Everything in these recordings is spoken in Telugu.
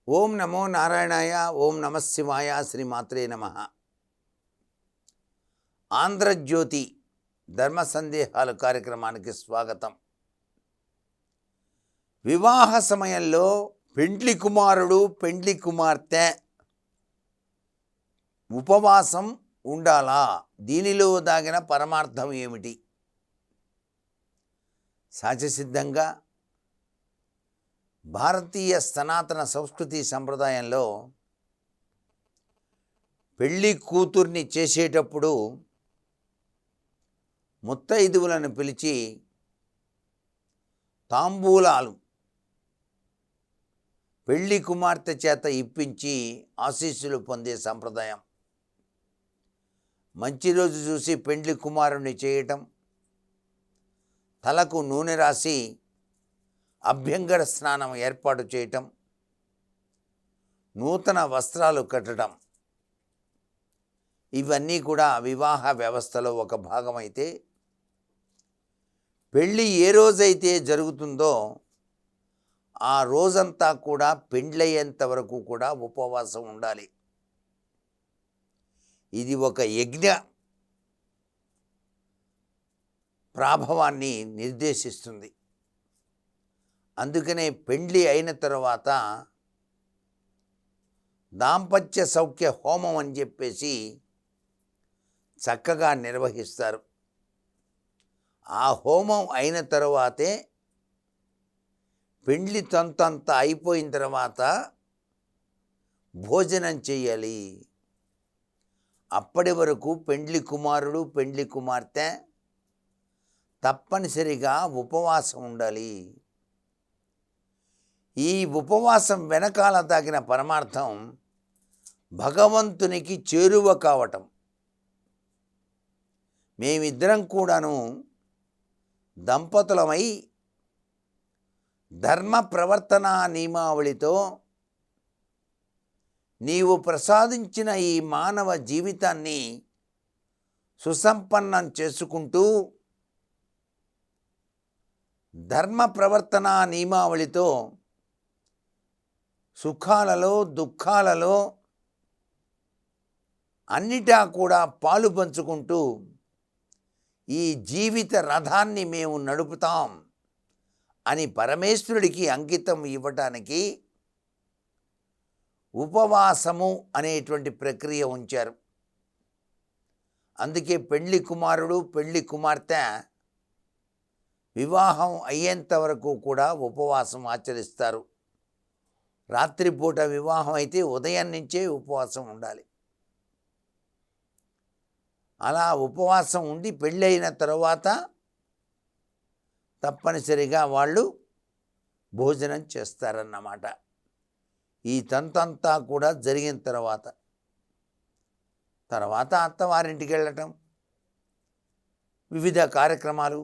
ఓం నమో నారాయణాయ. ఓం నమ శివాయ. శ్రీమాత్రే నమ. ఆంధ్రజ్యోతి ధర్మ సందేహాలు కార్యక్రమానికి స్వాగతం. వివాహ సమయంలో పెండ్లి కుమారుడు పెండ్లి కుమార్తె ఉపవాసం ఉండాలా? దీనిలో దాగిన పరమార్థం ఏమిటి? సహజసిద్ధంగా భారతీయ సనాతన సంస్కృతి సంప్రదాయంలో పెళ్ళి కూతుర్ని చేసేటప్పుడు ముత్తైదువులను పిలిచి తాంబూలాలు పెళ్ళి కుమార్తె చేత ఇప్పించి ఆశీస్సులు పొందే సంప్రదాయం. మంచి రోజు చూసి పెండ్లి కుమారుణ్ణి చేయటం, తలకు నూనె రాసి అభ్యంగర స్నానం ఏర్పాటు చేయటం, నూతన వస్త్రాలు కట్టడం, ఇవన్నీ కూడా వివాహ వ్యవస్థలో ఒక భాగమైతే, పెళ్ళి ఏ రోజైతే జరుగుతుందో ఆ రోజంతా కూడా పెండ్లయ్యేంత వరకు కూడా ఉపవాసం ఉండాలి. ఇది ఒక యజ్ఞ ప్రాభవాన్ని నిర్దేశిస్తుంది. అందుకనే పెండ్లి అయిన తర్వాత దాంపత్య సౌఖ్య హోమం అని చెప్పేసి చక్కగా నిర్వహిస్తారు. ఆ హోమం అయిన తర్వాతే పెండ్లి తంతంతా అయిపోయిన తర్వాత భోజనం చేయాలి. అప్పటి వరకు పెండ్లి కుమారుడు పెండ్లి కుమార్తె తప్పనిసరిగా ఉపవాసం ఉండాలి. ఈ ఉపవాసం వెనకాల దాగిన పరమార్థం భగవంతునికి చేరువ కావటం. మేమిద్దరం కూడాను దంపతులమై ధర్మ ప్రవర్తన నియమావళితో నీవు ప్రసాదించిన ఈ మానవ జీవితాన్ని సుసంపన్నం చేసుకుంటూ ధర్మ ప్రవర్తన నియమావళితో సుఖాలలో దుఃఖాలలో అన్నిటా కూడా పాలు పంచుకుంటూ ఈ జీవిత రథాన్ని మేము నడుపుతాం అని పరమేశ్వరుడికి అంకితం ఇవ్వటానికి ఉపవాసము అనేటువంటి ప్రక్రియ ఉంచారు. అందుకే పెండ్లి కుమారుడు పెండ్లి కుమార్తె వివాహం అయ్యేంత వరకు కూడా ఉపవాసం ఆచరిస్తారు. రాత్రిపూట వివాహం అయితే ఉదయం నుంచే ఉపవాసం ఉండాలి. అలా ఉపవాసం ఉండి పెళ్ళైన తర్వాత తప్పనిసరిగా వాళ్ళు భోజనం చేస్తారన్నమాట. ఈ తంతంతా కూడా జరిగిన తర్వాత అత్తవారింటికి వెళ్ళటం, వివిధ కార్యక్రమాలు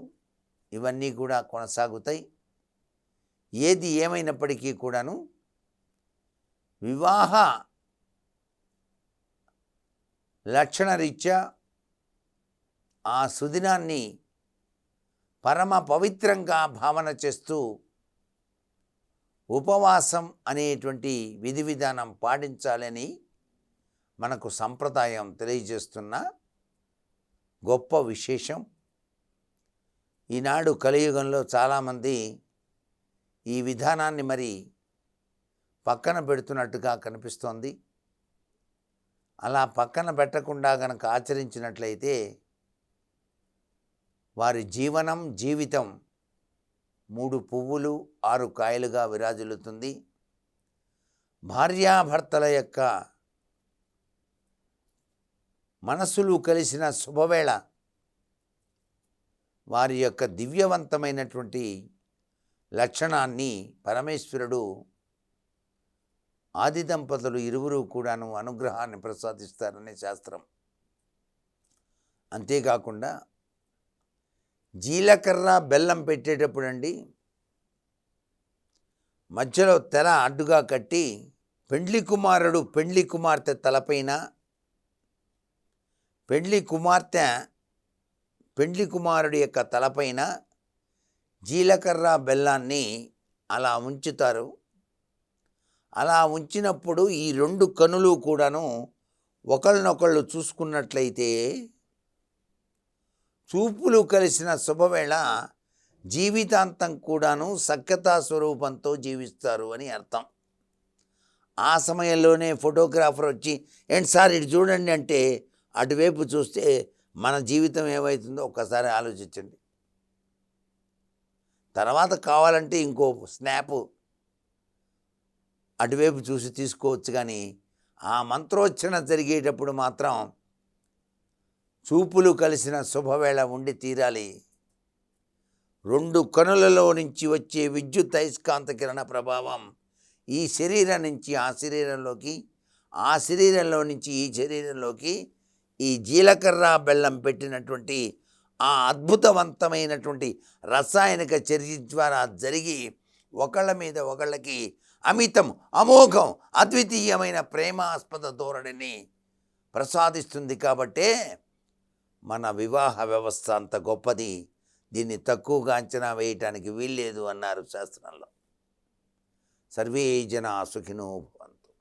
ఇవన్నీ కూడా కొనసాగుతాయి. ఏది ఏమైనప్పటికీ కూడాను వివాహ లక్షణరీత్యా ఆ సుదినాన్ని పరమ పవిత్రంగా భావన చేస్తూ ఉపవాసం అనేటువంటి విధి విధానం పాటించాలని మనకు సంప్రదాయం తెలియజేస్తున్న గొప్ప విశేషం. ఈనాడు కలియుగంలో చాలామంది ఈ విధానాన్ని మరి పక్కన పెడుతున్నట్టుగా కనిపిస్తోంది. అలా పక్కన పెట్టకుండా గనక ఆచరించినట్లయితే వారి జీవితం 3 పువ్వులు 6 కాయలుగా విరాజిల్లుతుంది. భార్యాభర్తల యొక్క మనసులు కలిసిన శుభవేళ వారి యొక్క దివ్యవంతమైనటువంటి లక్షణాన్ని పరమేశ్వరుడు ఆది దంపతులు ఇరువురు కూడాను అనుగ్రహాన్ని ప్రసాదిస్తారనే శాస్త్రం. అంతేకాకుండా జీలకర్ర బెల్లం పెట్టేటప్పుడు అండి మధ్యలో తెర అడ్డుగా కట్టి పెండ్లి కుమారుడు పెండ్లి కుమార్తె తలపైన, పెండ్లి కుమార్తె పెండ్లి కుమారుడి యొక్క తలపైన జీలకర్ర బెల్లాన్ని అలా ఉంచుతారు. అలా ఉంచినప్పుడు ఈ రెండు కనులు కూడాను ఒకళ్ళనొకళ్ళు చూసుకున్నట్లయితే చూపులు కలిసిన శుభవేళ జీవితాంతం కూడాను సఖ్యతా స్వరూపంతో జీవిస్తారు అని అర్థం. ఆ సమయంలోనే ఫోటోగ్రాఫర్ వచ్చి ఏంటి సార్ ఇటు చూడండి అంటే అటువైపు చూస్తే మన జీవితం ఏమవుతుందో ఒక్కసారి ఆలోచించండి. తర్వాత కావాలంటే ఇంకో స్నాప్ అటువైపు చూసి తీసుకోవచ్చు, కానీ ఆ మంత్రోచ్చరణ జరిగేటప్పుడు మాత్రం చూపులు కలిసిన శుభవేళ ఉండి తీరాలి. రెండు కనులలో నుంచి వచ్చే విద్యుత్ అయస్కాంత కిరణ ప్రభావం ఈ శరీరం నుంచి ఆ శరీరంలోకి, ఆ శరీరంలో నుంచి ఈ శరీరంలోకి ఈ జీలకర్ర బెల్లం పెట్టినటువంటి ఆ అద్భుతవంతమైనటువంటి రసాయనిక చర్య ద్వారా జరిగి ఒకళ్ళ మీద ఒకళ్ళకి అమితం, అమోఘం, అద్వితీయమైన ప్రేమాస్పద ధోరణిని ప్రసాదిస్తుంది. కాబట్టే మన వివాహ వ్యవస్థ అంత గొప్పది, దీన్ని తక్కువగా అంచనా వేయటానికి వీల్లేదు అన్నారు శాస్త్రంలో. సర్వే జనా సుఖినో